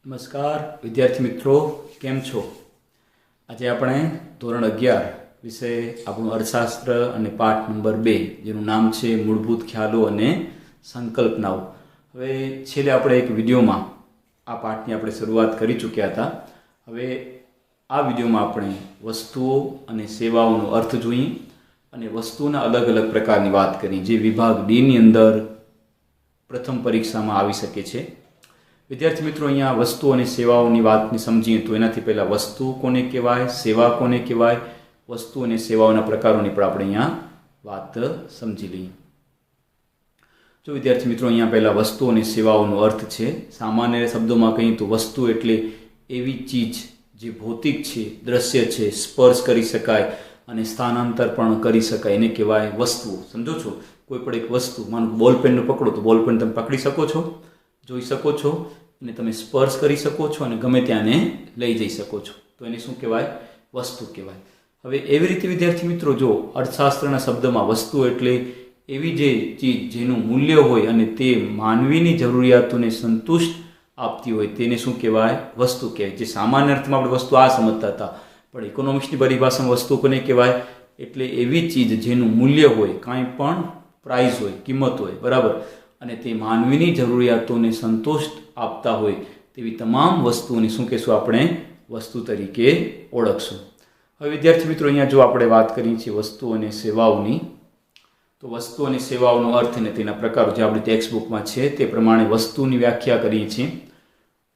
નમસ્કાર વિદ્યાર્થી મિત્રો, કેમ છો? આજે આપણે ધોરણ 11 વિશે આપણું અર્થશાસ્ત્ર અને પાઠ નંબર 2 જેનું નામ છે મૂળભૂત ખ્યાલો અને સંકલ્પનાઓ. હવે છેલ્લે આપણે એક વિડીયોમાં આ પાઠની આપણે શરૂઆત કરી ચૂક્યા હતા. હવે આ વિડીયોમાં આપણે વસ્તુઓ અને સેવાઓનો અર્થ જોઈએ અને વસ્તુઓના અલગ અલગ પ્રકારની વાત કરી જે વિભાગ ડીની અંદર પ્રથમ પરીક્ષામાં આવી શકે છે. વિદ્યાર્થી મિત્રો, અહીંયા વસ્તુ અને સેવાઓની વાતને સમજીએ તો એનાથી પહેલાં વસ્તુ કોને કહેવાય, સેવા કોને કહેવાય, વસ્તુ અને સેવાઓના પ્રકારોની પણ આપણે અહીંયા વાત સમજી લઈએ. જો વિદ્યાર્થી મિત્રો, અહીંયા પહેલાં વસ્તુ અને સેવાઓનો અર્થ છે. સામાન્ય શબ્દોમાં કહીએ તો વસ્તુ એટલે એવી ચીજ જે ભૌતિક છે, દ્રશ્ય છે, સ્પર્શ કરી શકાય અને સ્થાનાંતર પણ કરી શકાય, એને કહેવાય વસ્તુઓ. સમજો છો? કોઈ પણ એક વસ્તુ, માનો બોલપેનને પકડો તો બોલપેન તમે પકડી શકો છો, જોઈ શકો છો અને તમે સ્પર્શ કરી શકો છો અને ગમે ત્યાંને લઈ જઈ શકો છો, તો એને શું કહેવાય? વસ્તુ કહેવાય. હવે એવી રીતે વિદ્યાર્થી મિત્રો, જો અર્થશાસ્ત્રના શબ્દમાં વસ્તુ એટલે એવી જે ચીજ જેનું મૂલ્ય હોય અને તે માનવીની જરૂરિયાતોને સંતુષ્ટ આપતી હોય તેને શું કહેવાય? વસ્તુ કહેવાય. જે સામાન્ય અર્થમાં આપણે વસ્તુ આ સમજતા હતા, પણ ઇકોનોમિક્સની પરિભાષામાં વસ્તુ કોને કહેવાય? એટલે એવી ચીજ જેનું મૂલ્ય હોય, કાંઈ પણ પ્રાઇસ હોય, કિંમત હોય, બરાબર, અને તે માનવીની જરૂરિયાતોને સંતુષ્ટ આપતા હોય તેવી તમામ વસ્તુઓને શું કહેશું? આપણે વસ્તુ તરીકે ઓળખશું. હવે વિદ્યાર્થી મિત્રો, અહીંયા જો આપણે વાત કરીએ છીએ વસ્તુ અને સેવાઓની, તો વસ્તુ અને સેવાઓનો અર્થ અને તેના પ્રકારો જે આપણી ટેક્સ્ટ બુકમાં છે તે પ્રમાણે વસ્તુની વ્યાખ્યા કરીએ છીએ.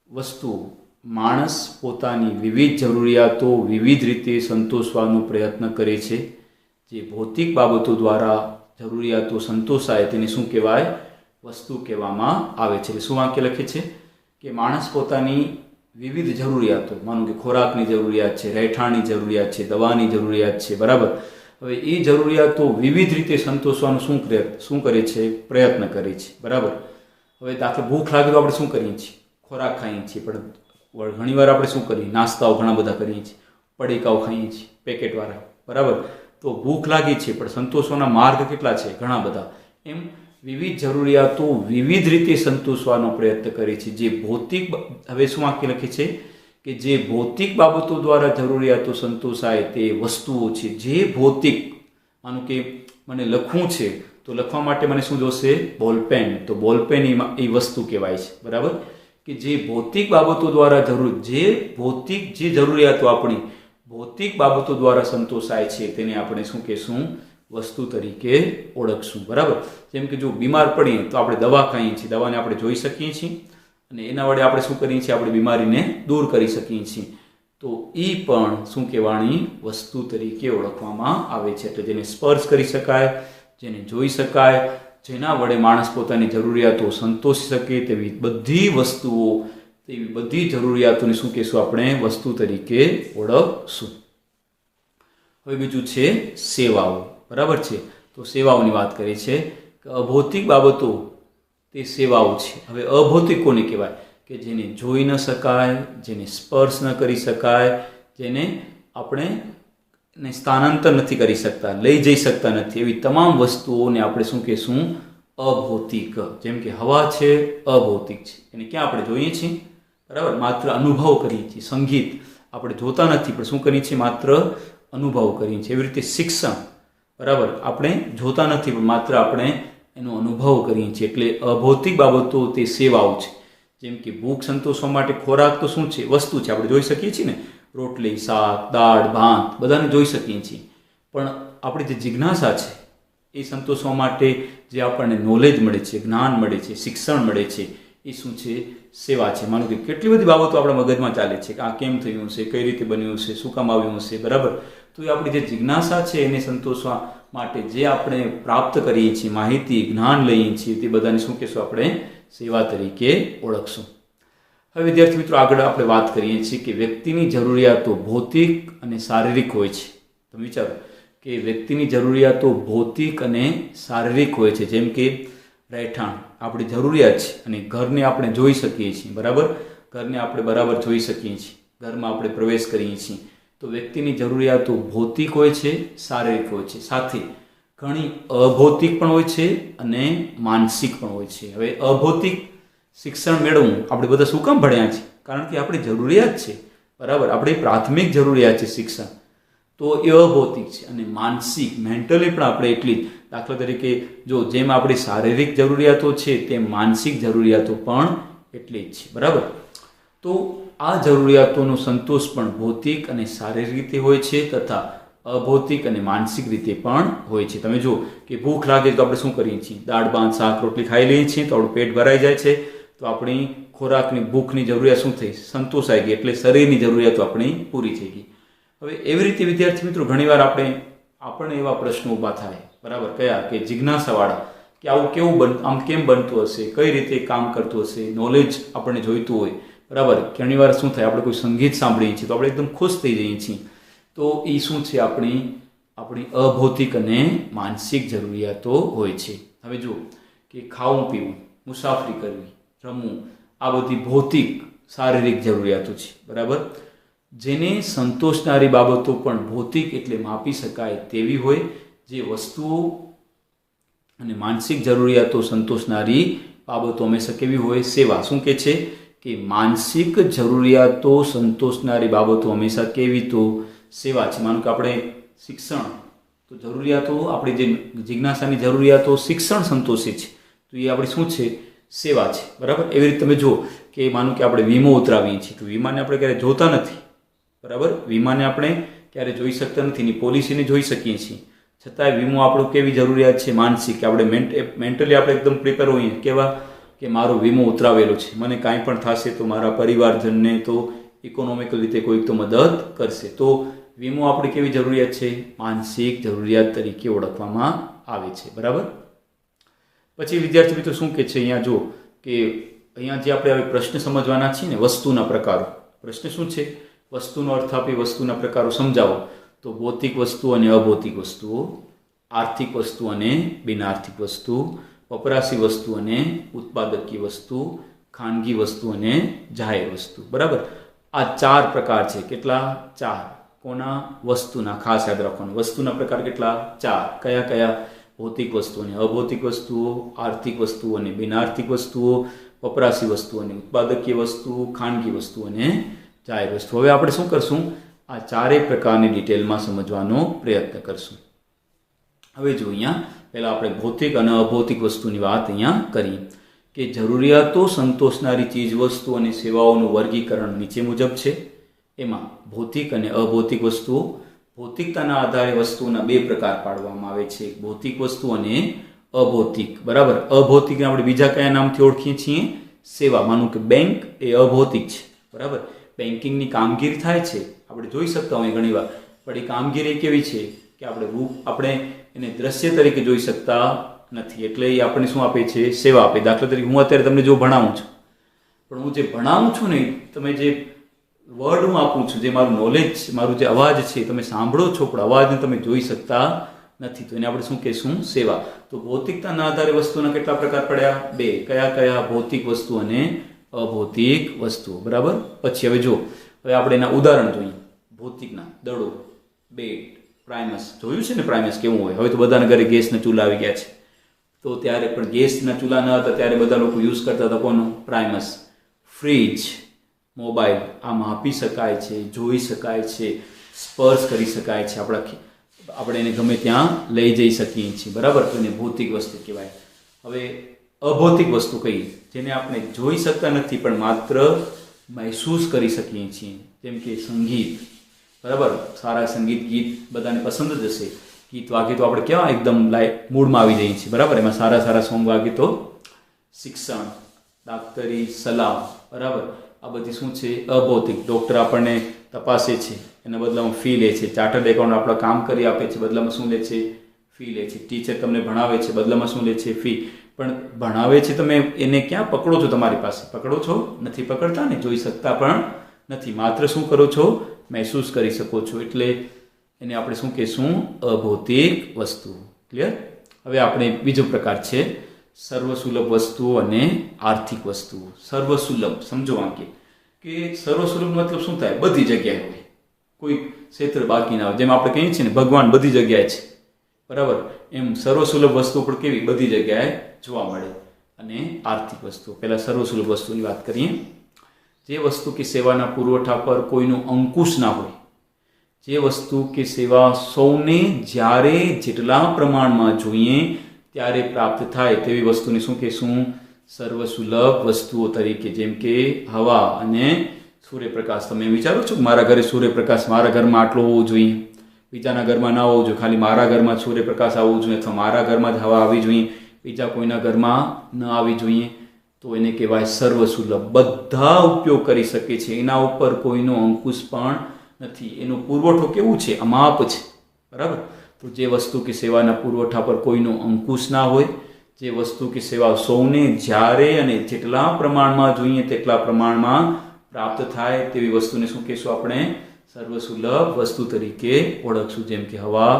વસ્તુ માણસ પોતાની વિવિધ જરૂરિયાતો વિવિધ રીતે સંતોષવાનો પ્રયત્ન કરે છે. જે ભૌતિક બાબતો દ્વારા જરૂરિયાતો સંતોષાય તેને શું કહેવાય? વસ્તુ કહેવામાં આવે છે. એટલે શું વાક્ય લખે છે કે માણસ પોતાની વિવિધ જરૂરિયાતો, માનો કે ખોરાકની જરૂરિયાત છે, રહેઠાણની જરૂરિયાત છે, દવાની જરૂરિયાત છે, બરાબર. હવે એ જરૂરિયાતો વિવિધ રીતે સંતોષવાનું શું કરે છે? પ્રયત્ન કરે છે, બરાબર. હવે દાખલા ભૂખ લાગે તો આપણે શું કરીએ છીએ? ખોરાક ખાઈએ છીએ. પણ ઘણીવાર આપણે શું કરીએ? નાસ્તાઓ ઘણા બધા કરીએ છીએ, પડીકાઓ ખાઈએ છીએ પેકેટવાળા, બરાબર. તો ભૂખ લાગી છે પણ સંતોષવાના માર્ગ કેટલા છે? ઘણા બધા. એમ વિવિધ જરૂરિયાતો વિવિધ રીતે સંતોષવાનો પ્રયત્ન કરે છે. જે ભૌતિક, હવે શું વાક્ય લખે છે કે જે ભૌતિક બાબતો દ્વારા જરૂરિયાતો સંતોષાય તે વસ્તુઓ છે. જે ભૌતિક, માનો કે મને લખવું છે તો લખવા માટે મને શું જોશે? બોલપેન. તો બોલપેન એ વસ્તુ કહેવાય છે, બરાબર. કે જે ભૌતિક બાબતો દ્વારા જે જરૂરિયાતો આપણી ભૌતિક બાબતો દ્વારા સંતોષાય છે તેને આપણે શું કહેશું? વસ્તુ તરીકે ઓળખશું, બરાબર. જેમ કે જો બીમાર પડીએ તો આપણે દવા ખાઈએ છીએ, દવાને આપણે જોઈ શકીએ છીએ અને એના વડે આપણે શું કરીએ છીએ? આપણે બીમારીને દૂર કરી શકીએ છીએ. તો એ પણ શું કહેવાની? વસ્તુ તરીકે ઓળખવામાં આવે છે. એટલે જેને સ્પર્શ કરી શકાય, જેને જોઈ શકાય, જેના વડે માણસ પોતાની જરૂરિયાતો સંતોષી શકે તેવી બધી વસ્તુઓ, તેવી બધી જરૂરિયાતોને શું કહેશું? આપણે વસ્તુ તરીકે ઓળખશું. હવે બીજું છે સેવાઓ, બરાબર છે. તો સેવાઓની વાત કરીએ છીએ કે અભૌતિક બાબતો તે સેવાઓ છે. હવે અભૌતિક કોને કહેવાય? કે જેને જોઈ ન શકાય, જેને સ્પર્શ ન કરી શકાય, જેને આપણે સ્થાનાંતર નથી કરી શકતા, લઈ જઈ શકતા નથી, એવી તમામ વસ્તુઓને આપણે શું કહેશું? અભૌતિક. જેમ કે હવા છે, અભૌતિક છે, એને ક્યાં આપણે જોઈએ છીએ? બરાબર, માત્ર અનુભવ કરીએ છીએ. સંગીત આપણે જોતા નથી પણ શું કરીએ છીએ? માત્ર અનુભવ કરીએ છીએ. એવી રીતે શિક્ષણ, બરાબર, આપણે જોતા નથી પણ માત્ર આપણે એનો અનુભવ કરીએ છીએ. એટલે અભૌતિક બાબતો તે સેવાઓ છે. જેમ કે ભૂખ સંતોષવા માટે ખોરાક તો શું છે? વસ્તુ છે, આપણે જોઈ શકીએ છીએ ને. રોટલી, શાક, દાળ, ભાત બધાને જોઈ શકીએ છીએ. પણ આપણી જે જિજ્ઞાસા છે એ સંતોષવા માટે જે આપણને નોલેજ મળે છે, જ્ઞાન મળે છે, શિક્ષણ મળે છે, એ શું છે? સેવા છે. માનો કે કેટલી બધી બાબતો આપણા મગજમાં ચાલે છે કે આ કેમ થયું હશે, કઈ રીતે બન્યું હશે, શું કામ આવ્યું હશે, બરાબર. તો એ આપણી જે જિજ્ઞાસા છે એને સંતોષવા માટે જે આપણે પ્રાપ્ત કરીએ છીએ, માહિતી, જ્ઞાન લઈએ છીએ, તે બધાને શું કહેશું? આપણે સેવા તરીકે ઓળખશું. હવે વિદ્યાર્થી મિત્રો, આગળ આપણે વાત કરીએ છીએ કે વ્યક્તિની જરૂરિયાતો ભૌતિક અને શારીરિક હોય છે. તમે વિચારો કે વ્યક્તિની જરૂરિયાતો ભૌતિક અને શારીરિક હોય છે. જેમ કે રહેઠાણ આપણી જરૂરિયાત છે અને ઘરને આપણે જોઈ શકીએ છીએ, બરાબર. ઘરને આપણે બરાબર જોઈ શકીએ છીએ, ઘરમાં આપણે પ્રવેશ કરીએ છીએ. તો વ્યક્તિની જરૂરિયાતો ભૌતિક હોય છે, શારીરિક હોય છે, સાથે ઘણી અભૌતિક પણ હોય છે અને માનસિક પણ હોય છે. હવે અભૌતિક શિક્ષણ મેળવવું આપણે બધા શું કામ ભણ્યા છે? કારણ કે આપણી જરૂરિયાત છે, બરાબર, આપણી પ્રાથમિક જરૂરિયાત છે શિક્ષણ. તો એ અભૌતિક છે. અને માનસિક, મેન્ટલી પણ આપણે એટલી જ. દાખલા તરીકે જો જેમ આપણી શારીરિક જરૂરિયાતો છે તેમ માનસિક જરૂરિયાતો પણ એટલી જ છે, બરાબર. તો આ જરૂરિયાતોનો સંતોષ પણ ભૌતિક અને શારીરિક રીતે હોય છે તથા અભૌતિક અને માનસિક રીતે પણ હોય છે. તમે જુઓ કે ભૂખ લાગે તો આપણે શું કરીએ છીએ? દાળ ભાત શાક રોટલી ખાઈ લઈએ છીએ તો આપણું પેટ ભરાઈ જાય છે, તો આપણી ખોરાકની ભૂખની જરૂરિયાત શું થઈ? સંતોષાઈ ગઈ, એટલે શરીરની જરૂરિયાતો આપણી પૂરી થઈ ગઈ. હવે એવી રીતે વિદ્યાર્થી મિત્રો ઘણીવાર આપણને એવા પ્રશ્નો ઊભા થાય, બરાબર, કયા? કે જિજ્ઞાસાવાળા, કે આવું કેવું આમ કેમ બનતું હશે, કઈ રીતે કામ કરતું હશે, નોલેજ આપણને જોઈતું હોય, બરાબર. ઘણીવાર શું થાય, આપણે કોઈ સંગીત સાંભળીએ છીએ તો આપણે એકદમ ખુશ થઈ જઈએ છીએ. તો એ શું છે? આપણી અભૌતિક અને માનસિક જરૂરિયાતો હોય છે. હવે જુઓ કે ખાવું પીવું, મુસાફરી કરવી, રમવું, આ બધી ભૌતિક શારીરિક જરૂરિયાતો છે, બરાબર. જેને સંતોષનારી બાબતો પણ ભૌતિક એટલે માપી શકાય તેવી હોય. જે વસ્તુઓ અને માનસિક જરૂરિયાતો સંતોષનારી બાબતો હંમેશા કેવી હોય? સેવા. શું કે છે? કે માનસિક જરૂરિયાતો સંતોષનારી બાબતો હંમેશા કેવી? તો સેવા છે. માનો કે આપણે શિક્ષણ, તો જરૂરિયાતો, આપણી જે જિજ્ઞાસાની જરૂરિયાતો શિક્ષણ સંતોષે છે, તો એ આપણી શું છે? સેવા છે, બરાબર. એવી રીતે તમે જુઓ કે માનો કે આપણે વીમો ઉતરાવીએ છીએ, તો વીમાને આપણે ક્યારે જોતા નથી, બરાબર. વીમાને આપણે ક્યારે જોઈ શકતા નથી, એની પોલિસીને જોઈ શકીએ છીએ, છતાંય વીમો આપણું કેવી જરૂરિયાત છે? માનસિક. કે આપણે મેન્ટલી આપણે એકદમ પ્રિપેર હોઈએ, કેવા? કે મારો વીમો ઉતરાવેલો છે, મને કાંઈ પણ થશે તો મારા પરિવારજનને તો ઇકોનોમિકલ રીતે કોઈક તો મદદ કરશે. તો વીમો આપણી કેવી જરૂરિયાત છે? માનસિક જરૂરિયાત તરીકે ઓળખવામાં આવે છે, બરાબર. પછી વિદ્યાર્થી મિત્રો શું કે છે અહીંયા? જો કે અહીંયા જે આપણે હવે પ્રશ્ન સમજવાના છીએ ને, વસ્તુના પ્રકારો. પ્રશ્ન શું છે? વસ્તુનો અર્થ આપી વસ્તુના પ્રકારો સમજાવો. તો ભૌતિક વસ્તુ અને અભૌતિક વસ્તુઓ, આર્થિક વસ્તુ અને બિનઆર્થિક વસ્તુ, વપરાશી વસ્તુ અને ઉત્પાદકીય વસ્તુ, ખાનગી વસ્તુ અને જાહેર વસ્તુ, બરાબર. આ 4 પ્રકાર છે. કેટલા? 4. કોના? વસ્તુના. ખાસ યાદ રાખવાનું, વસ્તુના પ્રકાર કેટલા? 4. કયા કયા? ભૌતિક વસ્તુ અને અભૌતિક વસ્તુઓ, આર્થિક વસ્તુઓ અને બિનઆર્થિક વસ્તુઓ, વપરાશી વસ્તુ અને ઉત્પાદકીય વસ્તુ, ખાનગી વસ્તુ અને જાહેર વસ્તુ. હવે આપણે શું કરશું? આ 4 પ્રકારની ડિટેલમાં સમજવાનો પ્રયત્ન કરશું. હવે જો અહીંયા પહેલા આપણે ભૌતિક અને અભૌતિક વસ્તુની વાત અહીંયા કરીએ કે જરૂરિયાતો સંતોષનારી ચીજ વસ્તુ અને સેવાઓનું વર્ગીકરણ નીચે મુજબ છે. એમાં ભૌતિક અને અભૌતિક વસ્તુઓ. ભૌતિકતાના આધારે વસ્તુઓના 2 પ્રકાર પાડવામાં આવે છે, ભૌતિક વસ્તુ અને અભૌતિક, બરાબર. અભૌતિકને આપણે બીજા કયા નામથી ઓળખીએ છીએ? સેવા. માનો કે બેંક એ અભૌતિક છે, બરાબર. બેન્કિંગની કામગીરી થાય છે, આપણે જોઈ શકતા હોઈએ ઘણીવાર, પણ એ કામગીરી કેવી છે? કે આપણે એને દ્રશ્ય તરીકે જોઈ શકતા નથી, એટલે એ આપણને શું આપે છે? સેવા આપે. દાખલા તરીકે હું અત્યારે તમને જો ભણાવું છું, પણ હું જે ભણાવું છું ને, તમે જે વર્ડ હું આપું છું, જે મારું નોલેજ, મારું જે અવાજ છે, તમે સાંભળો છો પણ અવાજને તમે જોઈ શકતા નથી, તો એને આપણે શું કહીશું? સેવા. તો ભૌતિકતાના આધારે વસ્તુના કેટલા પ્રકાર પડ્યા? 2. કયા કયા? ભૌતિક વસ્તુ અને અભૌતિક વસ્તુઓ, બરાબર. પછી હવે જો, હવે આપણે એના ઉદાહરણ જોઈએ. ભૌતિકના: દડો, બેટ, પ્રાઇમસ. જોયું છે ને પ્રાઇમસ કેવું હોય? હવે તો બધાના ઘરે ગેસના ચૂલા આવી ગયા છે, તો ત્યારે પણ ગેસના ચૂલા ન હતા ત્યારે બધા લોકો યુઝ કરતા હતા કોનું? પ્રાઇમસ. ફ્રીજ, મોબાઈલ, આ માપી શકાય છે, જોઈ શકાય છે, સ્પર્શ કરી શકાય છે, આપણે એને ગમે ત્યાં લઈ જઈ શકીએ છીએ, બરાબર. તો એને ભૌતિક વસ્તુ કહેવાય. હવે અભૌતિક વસ્તુ કઈ? જેને આપણે જોઈ શકતા નથી પણ માત્ર મહેસૂસ કરી શકીએ છીએ, જેમ કે સંગીત, બરાબર. સારા સંગીત, ગીત બધાને પસંદ જ હશે. ગીત વાગે તો આપણે કેવા એકદમ મૂડમાં આવી જઈએ છીએ, બરાબર. એમાં સારા સારા સોંગ વાગે તો. શિક્ષણ, ડાક્ટરી સલાહ, બરાબર. આ બધી શું છે? અભૌતિક. ડૉક્ટર આપણને તપાસે છે, એના બદલામાં ફી લે છે. ચાર્ટર્ડ એકાઉન્ટ આપણા કામ કરી આપે છે, બદલામાં શું લે છે? ફી લે છે. ટીચર તમને ભણાવે છે, બદલામાં શું લે છે? ફી. પણ ભણાવે છે, તમે એને ક્યાં પકડો છો? તમારી પાસે પકડો છો? નથી પકડતા ને, જોઈ શકતા પણ નથી, માત્ર શું કરો છો? મહેસૂસ કરી શકો છો, એટલે એને આપણે શું કહીશું? અભૌતિક વસ્તુ. ક્લિયર? હવે આપણે બીજો પ્રકાર છે સર્વસુલભ વસ્તુઓ અને આર્થિક વસ્તુઓ. સર્વસુલભ સમજો વાંકે કે સર્વસુલભ મતલબ શું થાય? બધી જગ્યાએ હોય, કોઈ ક્ષેત્ર બાકી ના હોય. જેમ આપણે કહીએ છીએ ને ભગવાન બધી જગ્યાએ છે, બરાબર. એમ સર્વસુલભ વસ્તુ પણ કેવી? બધી જગ્યાએ જોવા મળે. અને આર્થિક વસ્તુ, પહેલા સર્વસુલભ વસ્તુની વાત કરીએ. જે વસ્તુ કે સેવાના પુરવઠા પર કોઈનો અંકુશ ના હોય, જે વસ્તુ કે સેવા સૌને જ્યારે જેટલા પ્રમાણમાં જોઈએ ત્યારે પ્રાપ્ત થાય તેવી વસ્તુને શું કહેશું? સર્વસુલભ વસ્તુઓ તરીકે. જેમ કે હવા અને સૂર્યપ્રકાશ. તમે વિચારો છો કે મારા ઘરે સૂર્યપ્રકાશ મારા ઘરમાં આટલો હોવો જોઈએ, બીજાના ઘરમાં ના હોવો જોઈએ, ખાલી મારા ઘરમાં સૂર્યપ્રકાશ આવવો જોઈએ, અથવા મારા ઘરમાં જ હવા આવવી જોઈએ, બીજા કોઈના ઘરમાં ન આવી જોઈએ, તો એને કહેવાય સર્વસુલભ. બધા ઉપયોગ કરી શકે છે, એના ઉપર કોઈનો અંકુશ પણ નથી. એનો પુરવઠો કેવું છે? અમાપ છે. બરાબર. તો જે વસ્તુ કે સેવાના પુરવઠા પર કોઈનો અંકુશ ના હોય, જે વસ્તુ કે સેવા સૌને જ્યારે અને જેટલા પ્રમાણમાં જોઈએ તેટલા પ્રમાણમાં પ્રાપ્ત થાય તેવી વસ્તુને શું કહેશું આપણે? સર્વસુલભ વસ્તુ તરીકે ઓળખશું. જેમ કે હવા,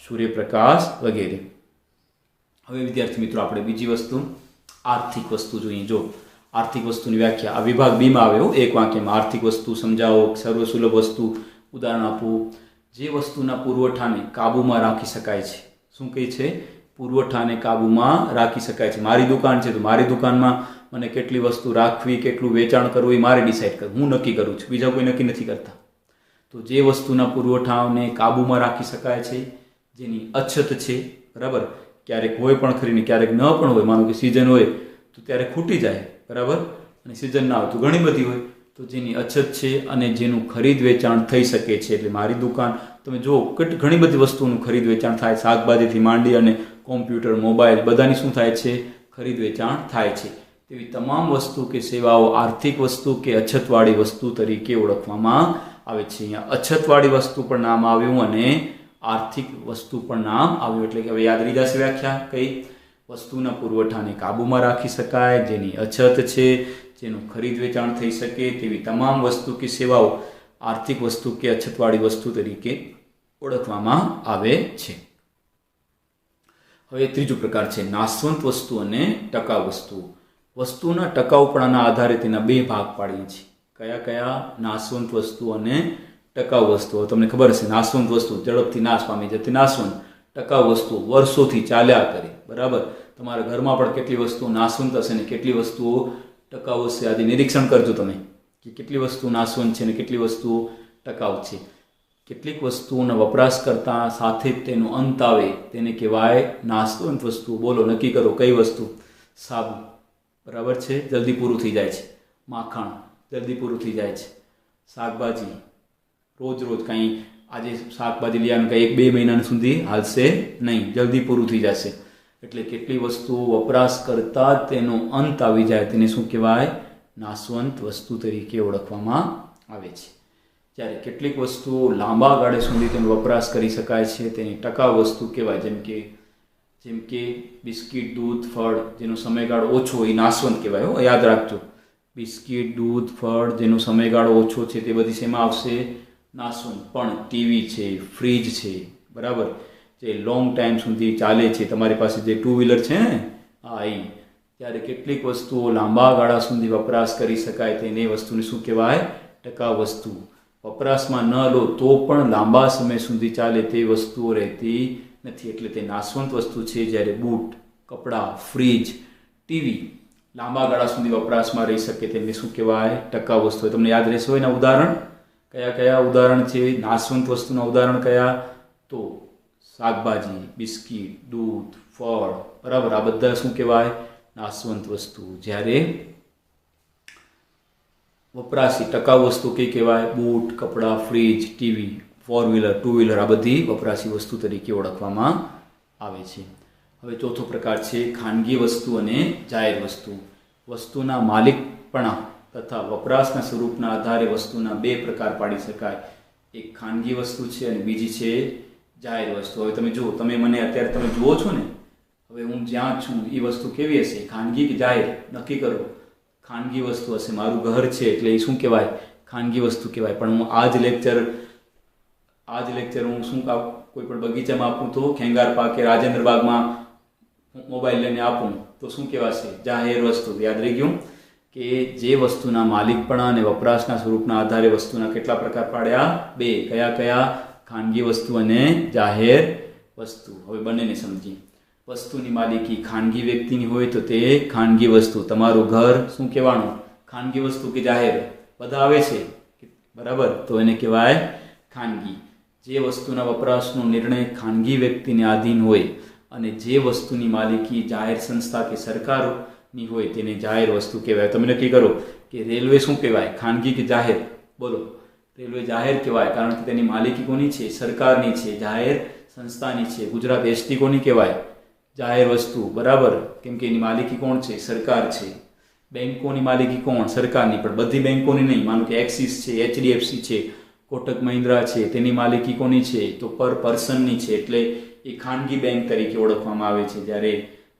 સૂર્યપ્રકાશ વગેરે. હવે વિદ્યાર્થી મિત્રો આપણે બીજી વસ્તુ આર્થિક વસ્તુ જોઈએ. જો આર્થિક વસ્તુની વ્યાખ્યા આ વિભાગ બીમાં આવે એક વાક્યમાં. આર્થિક વસ્તુ સમજાવો, સર્વસુલભ વસ્તુ ઉદાહરણ આપો. જે વસ્તુના પુરવઠાને કાબૂમાં રાખી શકાય છે. શું કહે છે? પુરવઠાને કાબૂમાં રાખી શકાય છે. મારી દુકાન છે તો મારી દુકાનમાં મને કેટલી વસ્તુ રાખવી, કેટલું વેચાણ કરવું એ મારે ડિસાઇડ કરવું, હું નક્કી કરું છું, બીજા કોઈ નક્કી નથી કરતા. તો જે વસ્તુના પુરવઠાને કાબૂમાં રાખી શકાય છે, જેની અછત છે, બરાબર, ક્યારેક હોય પણ ખરીને ક્યારેક ન પણ હોય. માનો કે સિઝન હોય તો ત્યારે ખૂટી જાય, બરાબર, અને સિઝન ના હોય તો ઘણી બધી હોય. તો જેની અછત છે અને જેનું ખરીદ વેચાણ થઈ શકે છે. એટલે મારી દુકાન તમે જુઓ ઘણી બધી વસ્તુનું ખરીદ વેચાણ થાય. શાકભાજીથી માંડી અને કોમ્પ્યુટર, મોબાઈલ બધાની શું થાય છે? ખરીદ વેચાણ થાય છે. તેવી તમામ વસ્તુ કે સેવાઓ આર્થિક વસ્તુ કે અછતવાળી વસ્તુ તરીકે ઓળખવામાં આવે છે. અહીંયા અછતવાળી વસ્તુ પણ નામ આવ્યું અને આર્થિક વસ્તુ પણ નામ આવ્યું. એટલે કે હવે યાદ રહી જશે વ્યાખ્યા કઈ? વસ્તુના પુરવઠાને કાબૂમાં રાખી શકાય, જેની અછત છે, જેનું ખરીદ વેચાણ થઈ શકે તેવી તમામ વસ્તુ કે સેવાઓ આર્થિક વસ્તુ કે અછતવાળી વસ્તુ તરીકે ઓળખવામાં આવે છે. હવે ત્રીજો પ્રકાર છે નાશવંત વસ્તુ અને ટકાઉ વસ્તુ. વસ્તુના ટકાઉપણાના આધારે તેના બે ભાગ પાડીએ છીએ. કયા કયા? નાશવંત વસ્તુ અને ટકાઉ વસ્તુઓ. તમને ખબર હશે, નાશવંત વસ્તુ ઝડપથી નાશ પામી જતી નાશવંત, ટકાઉ વસ્તુ વર્ષોથી ચાલ્યા કરે, બરાબર. તમારા ઘરમાં પણ કેટલી વસ્તુઓ નાશવંત હશે ને કેટલી વસ્તુઓ ટકાઉ હશે. આજે નિરીક્ષણ કરજો તમે કે કેટલી વસ્તુ નાશવંત છે ને કેટલી વસ્તુઓ ટકાઉ છે. કેટલીક વસ્તુઓનો વપરાશ કરતા સાથે જ તેનો અંત આવે તેને કહેવાય નાશવંત વસ્તુ. બોલો, નક્કી કરો કઈ વસ્તુ? સાબુ, બરાબર છે, જલ્દી પૂરું થઈ જાય છે. માખણ જલ્દી પૂરું થઈ જાય છે. શાકભાજી રોજ રોજ કંઈ આજે શાકભાજી લેવાનું કંઈ 1-2 મહિના સુધી હાલશે નહીં, જલ્દી પૂરું થઈ જશે. એટલે કેટલી વસ્તુઓ વપરાશ કરતા તેનો અંત આવી જાય તેને શું કહેવાય? નાશવંત વસ્તુ તરીકે ઓળખવામાં આવે છે. જ્યારે કેટલીક વસ્તુઓ લાંબા ગાળે સુધી તેનો વપરાશ કરી શકાય છે તેની ટકાઉ વસ્તુ કહેવાય. જેમ કે બિસ્કિટ, દૂધ, ફળ જેનો સમયગાળો ઓછો એ નાશવંત કહેવાય. યાદ રાખજો, બિસ્કિટ, દૂધ, ફળ જેનો સમયગાળો ઓછો છે તે બધી શેમાં આવશે? નાશવંત. પણ ટીવી છે, ફ્રીજ છે, બરાબર, જે લોંગ ટાઈમ સુધી ચાલે છે, તમારી પાસે જે 2 વ્હીલર છે ને, ત્યારે કેટલીક વસ્તુઓ લાંબા ગાળા સુધી વપરાશ કરી શકાય તેને વસ્તુને શું કહેવાય? ટકાઉ વસ્તુ. વપરાશમાં ન લો તો પણ લાંબા સમય સુધી ચાલે તે વસ્તુઓ રહેતી નથી, એટલે તે નાશવંત વસ્તુ છે. જ્યારે બૂટ, કપડાં, ફ્રીજ, ટીવી લાંબા ગાળા સુધી વપરાશમાં રહી શકે તેને શું કહેવાય? ટકાઉ વસ્તુ. તમને યાદ રહેશે હોય એના ઉદાહરણ કયા કયા ઉદાહરણ છે નાશવંત વસ્તુના? ઉદાહરણ કયા? તો શાકભાજી, બિસ્કિટ, દૂધ, ફળ, બરાબર, આ બધા શું કહેવાય? નાશવંત વસ્તુ. જ્યારે વપરાશી ટકાઉ વસ્તુ કઈ કહેવાય? બૂટ, કપડાં, ફ્રીજ, ટીવી, 4 વ્હીલર, 2 વ્હીલર, આ બધી વપરાશી વસ્તુ તરીકે ઓળખવામાં આવે છે. હવે ચોથો પ્રકાર છે ખાનગી વસ્તુ અને જાહેર વસ્તુ. વસ્તુના માલિકપણા તથા વપરાશના સ્વરૂપના આધારે વસ્તુના બે પ્રકાર પાડી શકાય. એક ખાનગી વસ્તુ છે અને બીજી છે જાહેર વસ્તુ. હવે તમે જુઓ, તમે મને અત્યારે તમે જુઓ છો ને, હવે હું જ્યાં છું એ વસ્તુ કેવી હશે? ખાનગી કે જાહેર? નક્કી કરો. ખાનગી વસ્તુ હશે. મારું ઘર છે એટલે એ શું કહેવાય? ખાનગી વસ્તુ કહેવાય. પણ હું આ જ લેક્ચર હું શું કોઈ પણ બગીચામાં આપું તો ખેંગાર પાર્ક કે રાજેન્દ્ર બાગમાં મોબાઈલ લઈને આપું તો શું કહેવાશે? જાહેર વસ્તુ. યાદ રહી ગયું કે જે વસ્તુના માલિકપણા અને વપરાશના સ્વરૂપના આધારે વસ્તુના કેટલા પ્રકાર પાડ્યા? 2. કયા કયા? ખાનગી વસ્તુ અને જાહેર વસ્તુ. હવે બંનેને સમજીએ. વસ્તુની માલિકી ખાનગી વ્યક્તિની હોય તો તે ખાનગી વસ્તુ. તમારું ઘર શું કહેવાનું? ખાનગી વસ્તુ કે જાહેર? બધા આવે છે, બરાબર, તો એને કહેવાય ખાનગી. જે વસ્તુના વપરાશનો નિર્ણય ખાનગી વ્યક્તિને આધીન હોય અને જે વસ્તુની માલિકી જાહેર સંસ્થા કે સરકારની હોય તેને જાહેર વસ્તુ કહેવાય. તમે નક્કી કરો કે રેલવે શું કહેવાય, ખાનગી કે જાહેર? બોલો. રેલવે જાહેર કહેવાય, કારણ કે તેની માલિકી કોની છે? સરકારની છે, જાહેર સંસ્થાની છે. ગુજરાત એસટી કોની કહેવાય? જાહેર વસ્તુ, બરાબર, કેમ કે એની માલિકી કોણ છે? સરકાર છે. બેંકોની માલિકી કોણ? સરકારની, પણ બધી બેંકોની નહીં. માનો કે એક્સિસ છે, HDFC છે, કોટક મહિન્દ્રા છે, તેની માલિકી કોની છે? તો પર પર્સનની છે, એટલે એ ખાનગી બેંક તરીકે ઓળખવામાં આવે છે. જ્યારે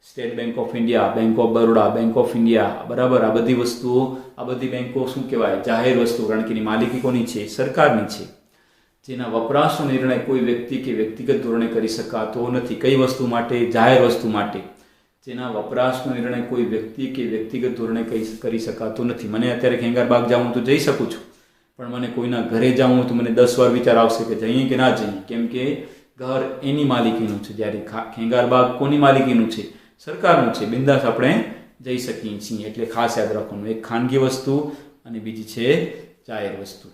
state bank of India, bank of Baroda, bank of India, બરાબર, આ બધી વસ્તુઓ, આ બધી બેંકો શું કહેવાય? જાહેર વસ્તુ, કારણ કે એની માલિકી કોની છે? સરકારની છે. જેના વપરાશનો નિર્ણય કોઈ વ્યક્તિ કે વ્યક્તિગત ધોરણે કરી શકાતો નથી. કઈ વસ્તુ માટે? જાહેર વસ્તુ માટે. જેના વપરાશનો નિર્ણય કોઈ વ્યક્તિ કે વ્યક્તિગત ધોરણે કરી શકાતો નથી. મને અત્યારે ખેંગારબાગ જાઉં તો જઈ શકું છું, પણ મને કોઈના ઘરે જાઉં તો મને 10 વાર વિચાર આવશે કે જઈએ કે ના જઈએ, કેમ કે ઘર એની માલિકીનું છે, જ્યારે ખેંગારબાગ કોની માલિકીનું છે? સરકારનું છે. બિંદાસ આપણે જઈ શકીએ છીએ. એટલે ખાસ યાદ રાખવાનું, એક ખાનગી વસ્તુ અને બીજી છે જાહેર વસ્તુ.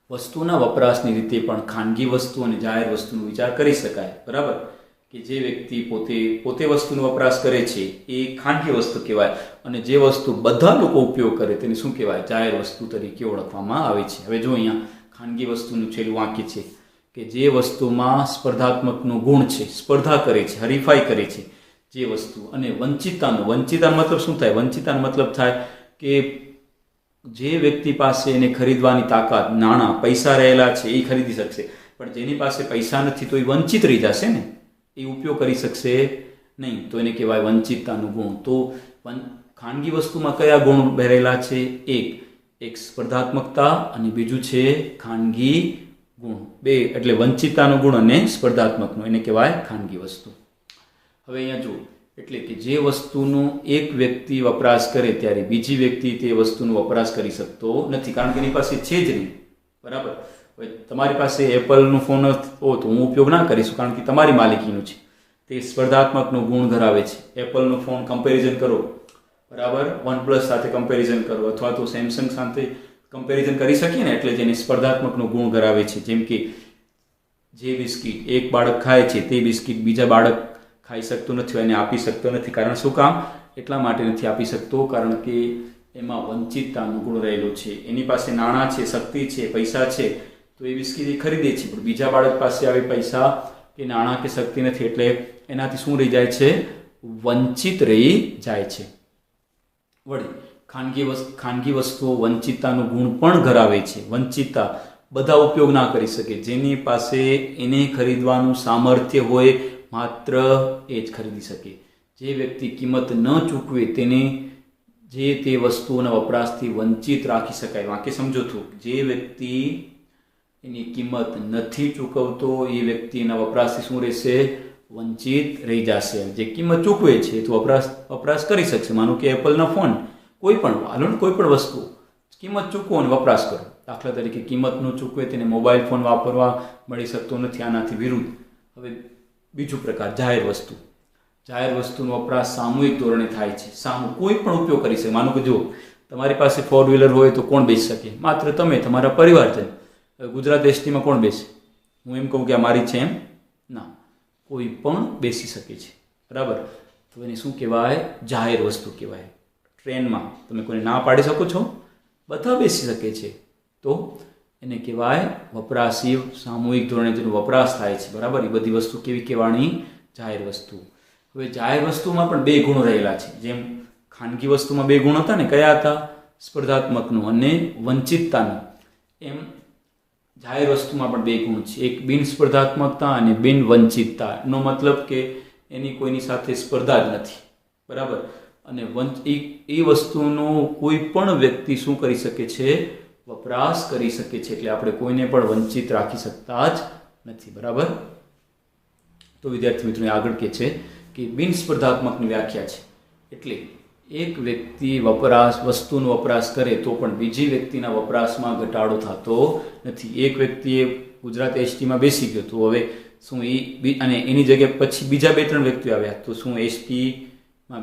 વસ્તુના વપરાશની રીતે પણ ખાનગી વસ્તુ અને જાહેર વસ્તુનો વિચાર કરી શકાય, બરાબર, કે જે વ્યક્તિ પોતે વસ્તુનો વપરાશ કરે છે એ ખાનગી વસ્તુ કહેવાય, અને જે વસ્તુ બધા લોકો ઉપયોગ કરે તેને શું કહેવાય? જાહેર વસ્તુ તરીકે ઓળખવામાં આવે છે. હવે જો અહીંયા ખાનગી વસ્તુનું છેલ્લું વાક્ય છે કે જે વસ્તુમાં સ્પર્ધાત્મકનો ગુણ છે, સ્પર્ધા કરે છે, હરીફાઈ કરે છે જે વસ્તુ, અને વંચિતતાનો મતલબ શું થાય? વંચિતતાનો મતલબ થાય કે જે વ્યક્તિ પાસે એને ખરીદવાની તાકાત, નાણાં, પૈસા રહેલા છે એ ખરીદી શકશે, પણ જેની પાસે પૈસા નથી તો એ વંચિત રહી જશે ને, એ ઉપયોગ કરી શકશે નહીં, તો એને કહેવાય વંચિતતાનો ગુણ. તો ખાનગી વસ્તુમાં કયા ગુણ ભરેલા છે? એક સ્પર્ધાત્મકતા અને બીજું છે ખાનગી ગુણ. બે એટલે વંચિતતાનો ગુણ અને સ્પર્ધાત્મકનો, એને કહેવાય ખાનગી વસ્તુ. હવે અહીંયા જુઓ, એટલે કે જે વસ્તુનો એક વ્યક્તિ વપરાશ કરે ત્યારે બીજી વ્યક્તિ તે વસ્તુનો વપરાશ કરી શકતો નથી, કારણ કે એની પાસે છે જ નહીં, બરાબર. હવે તમારી પાસે એપલનો ફોન હો તો હું ઉપયોગ ના કરીશું, કારણ કે તમારી માલિકીનું છે, તે સ્પર્ધાત્મકનો ગુણ ધરાવે છે. એપલનો ફોન કમ્પેરિઝન કરો, બરાબર, OnePlus સાથે કમ્પેરિઝન કરો, અથવા તો સેમસંગ સાથે કમ્પેરિઝન કરી શકીએ ને, એટલે જેને સ્પર્ધાત્મકનો ગુણ ધરાવે છે. જેમ કે જે બિસ્કિટ એક બાળક ખાય છે તે બિસ્કિટ બીજા બાળક ખાઈ શકતો નથી, એને આપી શકતો નથી. કારણ શું કામ? એટલા માટે નથી આપી શકતો કારણ કે એમાં વંચિતતાનો ગુણ રહેલો છે. એની પાસે નાણાં છે, શક્તિ છે, પૈસા છે, તો એ બિસ્કિટ એ ખરીદે છે, પણ બીજા બાળક પાસે આવી પૈસા કે નાણાં કે શક્તિ નથી, એટલે એનાથી શું રહી જાય છે? વંચિત રહી જાય છે. વળી ખાનગી વસ્તુઓ વંચિતતાનો ગુણ પણ ધરાવે છે. વંચિતતા બધા ઉપયોગ ના કરી શકે, જેની પાસે એને ખરીદવાનું સામર્થ્ય હોય માત્ર એ જ ખરીદી શકે. જે વ્યક્તિ કિંમત ન ચૂકવે તેને તે વસ્તુઓના વપરાશથી વંચિત રાખી શકાય. વાક્ય સમજો છો, જે વ્યક્તિ એની કિંમત નથી ચૂકવતો એ વ્યક્તિ એના વપરાશથી શું રહેશે? વંચિત રહી જશે. જે કિંમત ચૂકવે છે તો વપરાશ કરી શકશે. માનો કે એપલના ફોન, કોઈ પણ વસ્તુ કિંમત ચૂકવો અને વપરાશ કરો. દાખલા તરીકે કિંમત ન ચૂકવે તેને મોબાઈલ ફોન વાપરવા મળી શકતો નથી, આનાથી વિરુદ્ધ. હવે બીજું પ્રકાર, જાહેર વસ્તુ. જાહેર વસ્તુનો વપરાશ સામૂહિક ધોરણે થાય છે. કોઈ પણ ઉપયોગ કરી શકે. માનો કે જો તમારી પાસે 4 વ્હીલર હોય તો કોણ બેસી શકે? માત્ર તમે, તમારા પરિવારજન. ગુજરાત એસટીમાં કોણ બેસે? હું એમ કહું કે આ મારી છે એમ ના, કોઈ પણ બેસી શકે છે, બરાબર. તો એને શું કહેવાય? જાહેર વસ્તુ કહેવાય. ટ્રેનમાં તમે કોઈને ના પાડી શકો છો? બધા બેસી શકે છે, તો એને કહેવાય વપરાશી સામૂહિક ધોરણે જેનો વપરાશ થાય છે, બરાબર. એ બધી વસ્તુ કેવી કહેવાની? જાહેર વસ્તુ. હવે જાહેર વસ્તુમાં પણ 2 ગુણો રહેલા છે. જેમ ખાનગી વસ્તુમાં 2 ગુણ હતા ને, કયા હતા? સ્પર્ધાત્મકનો અને વંચિતતાનો. એમ જાહેર વસ્તુમાં પણ 2 ગુણ છે. એક બિન સ્પર્ધાત્મકતા અને બિન વંચિતતા. એનો મતલબ કે એની કોઈની સાથે સ્પર્ધા જ નથી, બરાબર. અને એ વસ્તુનો કોઈ પણ વ્યક્તિ શું કરી શકે છે? વપરાશ કરી શકે છે. એટલે આપણે કોઈને પણ વંચિત રાખી શકતા જ નથી, બરાબર. તો વિદ્યાર્થી મિત્રો આગળ કે છે કે બિન સ્પર્ધાત્મકની વ્યાખ્યા છે, એટલે એક વ્યક્તિ વસ્તુનો વપરાશ કરે તો પણ બીજી વ્યક્તિના વપરાશમાં ઘટાડો થતો નથી. એક વ્યક્તિએ ગુજરાત એસટીમાં બેસી ગયો તો હવે શું અને એની જગ્યાએ પછી બીજા 2-3 વ્યક્તિઓ આવ્યા તો શું એસટીમાં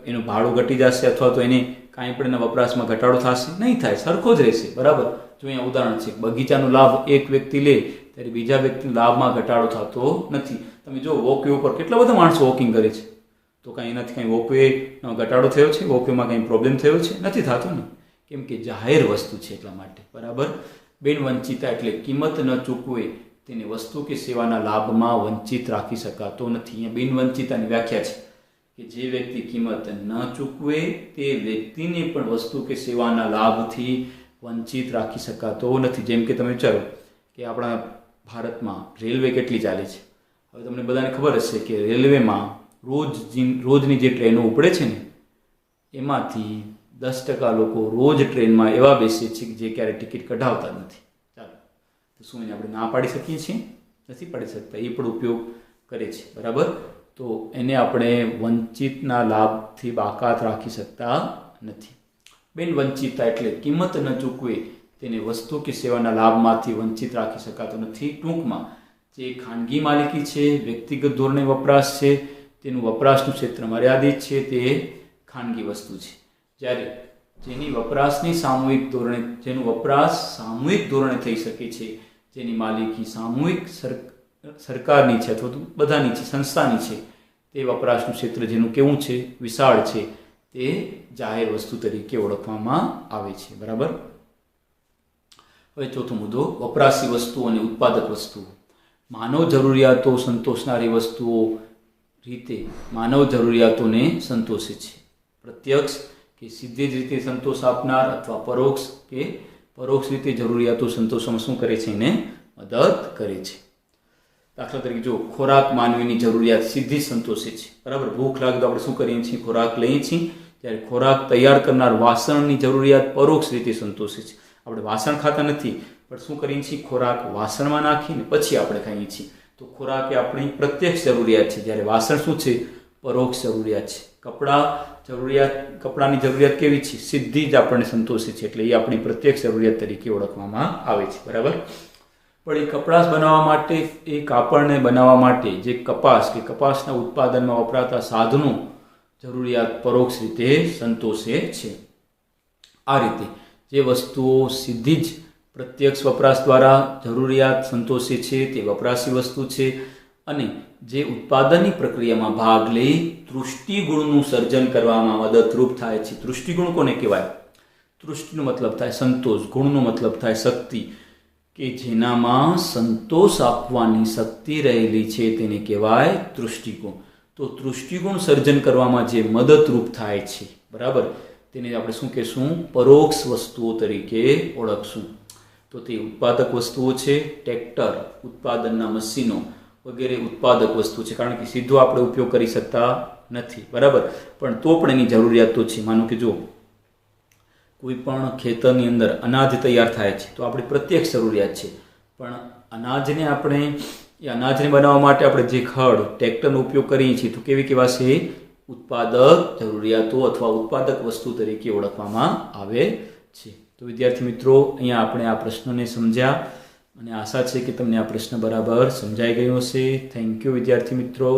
એનું ભાડું ઘટી જશે અથવા તો એને કાંઈ પણ એના વપરાશમાં ઘટાડો થશે નહીં, થાય, સરખો જ રહેશે, બરાબર. જો અહીંયા ઉદાહરણ છે, બગીચાનો લાભ એક વ્યક્તિ લે ત્યારે બીજા વ્યક્તિના લાભમાં ઘટાડો થતો નથી. તમે જો વોકવે ઉપર કેટલા બધા માણસો વોકિંગ કરે છે, તો કાંઈ એનાથી કાંઈ વોકવેનો ઘટાડો થયો છે? વોકવેમાં કાંઈ પ્રોબ્લેમ થયો છે? નથી થતો ને, કેમ કે જાહેર વસ્તુ છે એટલા માટે, બરાબર. બિનવંચિતા એટલે કિંમત ન ચૂકવે તેને વસ્તુ કે સેવાના લાભમાં વંચિત રાખી શકાતો નથી. અહીંયા બિનવંચિતાની વ્યાખ્યા છે કે જે વ્યક્તિ કિંમત ન ચૂકવે તે વ્યક્તિને પણ વસ્તુ કે સેવાના લાભથી વંચિત રાખી શકાતો નથી. જેમ કે તમે વિચારો કે આપણા ભારતમાં રેલવે કેટલી ચાલે છે. હવે તમને બધાને ખબર હશે કે રેલવેમાં રોજની જે ટ્રેનો ઉપડે છે ને, એમાંથી 10% લોકો રોજ ટ્રેનમાં એવા બેસે છે કે જે ક્યારે ટિકિટ કઢાવતા નથી. ચાલો, તો શું એને આપણે ના પાડી શકીએ છીએ? નથી પાડી શકતા. એ પણ ઉપયોગ કરે છે, બરાબર. તો એને આપણે વંચિતના લાભથી બાકાત રાખી શકતા નથી. બિનવંચિતા એટલે કિંમત ન ચૂકવે તેને વસ્તુ કે સેવાના લાભમાંથી વંચિત રાખી શકાતો નથી. ટૂંકમાં જે ખાનગી માલિકી છે, વ્યક્તિગત ધોરણે વપરાશ છે, તેનું વપરાશનું ક્ષેત્ર મર્યાદિત છે, તે ખાનગી વસ્તુ છે. જ્યારે જેની વપરાશની જેનું વપરાશ સામૂહિક ધોરણે થઈ શકે છે, જેની માલિકી સામૂહિક સરકારની છે અથવા બધાની છે, સંસ્થાની છે, તે વપરાશનું ક્ષેત્ર જેનું કેવું છે? વિશાળ છે, તે જાહેર વસ્તુ તરીકે ઓળખવામાં આવે છે, બરાબર. હવે ચોથો મુદ્દો, વપરાશી વસ્તુઓ અને ઉત્પાદક વસ્તુઓ. માનવ જરૂરિયાતો સંતોષનારી વસ્તુઓ રીતે માનવ જરૂરિયાતોને સંતોષે છે. પ્રત્યક્ષ કે સીધી જ રીતે સંતોષ આપનાર અથવા પરોક્ષ રીતે જરૂરિયાતો સંતોષવામાં શું કરે છે? એને મદદ કરે છે. દાખલા તરીકે જો ખોરાક માનવીની જરૂરિયાત સીધી જ સંતોષે છે, બરાબર. ભૂખ લાગે તો આપણે શું કરીએ છીએ? ખોરાક લઈએ છીએ. ત્યારે ખોરાક તૈયાર કરનાર વાસણની જરૂરિયાત પરોક્ષ રીતે સંતોષે છે. આપણે વાસણ ખાતા નથી, પણ શું કરીએ છીએ? ખોરાક વાસણમાં નાખીને પછી આપણે ખાઈએ છીએ. તો ખોરાક એ આપણી પ્રત્યક્ષ જરૂરિયાત છે, જ્યારે વાસણ શું છે? પરોક્ષ જરૂરિયાત છે. કપડાની જરૂરિયાત કેવી છે? સીધી જ આપણને સંતોષે છે, એટલે એ આપણી પ્રત્યક્ષ જરૂરિયાત તરીકે ઓળખવામાં આવે છે, બરાબર. પણ એ કપડાં બનાવવા માટે, એ કાપડને બનાવવા માટે જે કપાસના ઉત્પાદનમાં વપરાતા સાધનો જરૂરિયાત પરોક્ષ રીતે સંતોષે છે. આ રીતે જે વસ્તુઓ સીધી જ પ્રત્યક્ષ વપરાશ દ્વારા જરૂરિયાત સંતોષે છે તે વપરાશી વસ્તુ છે, અને જે ઉત્પાદનની પ્રક્રિયામાં ભાગ લઈ તૃષ્ટિગુણનું સર્જન કરવામાં મદદરૂપ થાય છે. તૃષ્ટિગુણ કોને કહેવાય? તૃષ્ટિનો મતલબ થાય સંતોષ, ગુણનો મતલબ થાય શક્તિ, કે જેનામાં સંતોષ આપવાની શક્તિ રહેલી છે તેને કહેવાય તૃષ્ટિગુણ. તો તૃષ્ટિગુણ સર્જન કરવામાં જે મદદરૂપ થાય છે, બરાબર, તેને આપણે શું કહેશું? પરોક્ષ વસ્તુઓ તરીકે ઓળખશું. તો તે ઉત્પાદક વસ્તુઓ છે. ટ્રેક્ટર, ઉત્પાદનના મશીનો વગેરે ઉત્પાદક વસ્તુ છે, કારણ કે સીધો આપણે ઉપયોગ કરી શકતા નથી, બરાબર. પણ તો પણ એની જરૂરિયાત તો છે. માનો કે જો કોઈ પણ ખેતરની અંદર અનાજ તૈયાર થાય છે તો આપણી પ્રત્યક્ષ જરૂરિયાત છે, પણ અનાજને બનાવવા માટે આપણે જે ટ્રેક્ટરનો ઉપયોગ કરીએ છીએ તો કેવી કહેવાશે? ઉત્પાદક જરૂરિયાતો અથવા ઉત્પાદક વસ્તુ તરીકે ઓળખવામાં આવે છે. તો વિદ્યાર્થી મિત્રો, અહીંયા આપણે આ પ્રશ્નને સમજ્યા અને આશા છે કે તમને આ પ્રશ્ન બરાબર સમજાઈ ગયો હશે. થેન્ક યુ વિદ્યાર્થી મિત્રો.